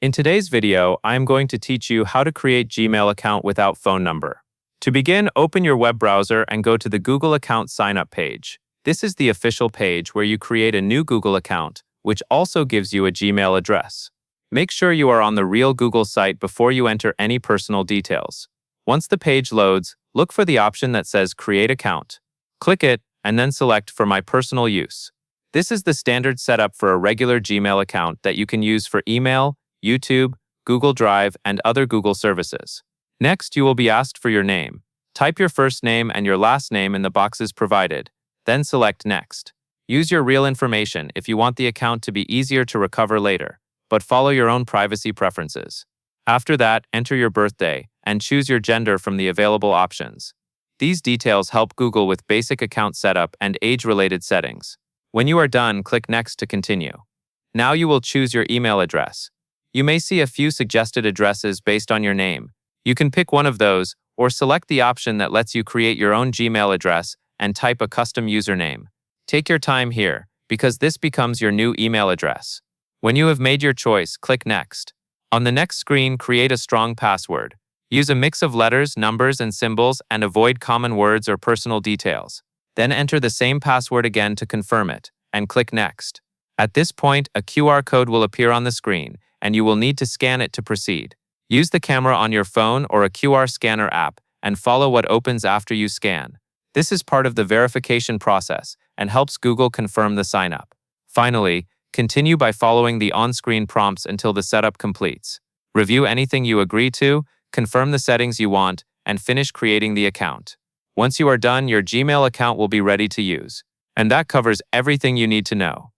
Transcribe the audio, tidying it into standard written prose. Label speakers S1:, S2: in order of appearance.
S1: In today's video, I am going to teach you how to create Gmail account without phone number. To begin, open your web browser and go to the Google account sign-up page. This is the official page where you create a new Google account, which also gives you a Gmail address. Make sure you are on the real Google site before you enter any personal details. Once the page loads, look for the option that says Create Account. Click it, and then select For My Personal Use. This is the standard setup for a regular Gmail account that you can use for email, YouTube, Google Drive, and other Google services. Next, you will be asked for your name. Type your first name and your last name in the boxes provided, then select Next. Use your real information if you want the account to be easier to recover later, but follow your own privacy preferences. After that, enter your birthday and choose your gender from the available options. These details help Google with basic account setup and age-related settings. When you are done, click Next to continue. Now you will choose your email address. You may see a few suggested addresses based on your name. You can pick one of those or select the option that lets you create your own Gmail address and type a custom username. Take your time here, because this becomes your new email address. When you have made your choice, click Next. On the next screen, create a strong password. Use a mix of letters, numbers, and symbols and avoid common words or personal details. Then enter the same password again to confirm it, and click Next. At this point, a QR code will appear on the screen, and you will need to scan it to proceed. Use the camera on your phone or a QR scanner app and follow what opens after you scan. This is part of the verification process and helps Google confirm the sign-up. Finally, continue by following the on-screen prompts until the setup completes. Review anything you agree to, confirm the settings you want, and finish creating the account. Once you are done, your Gmail account will be ready to use. And that covers everything you need to know.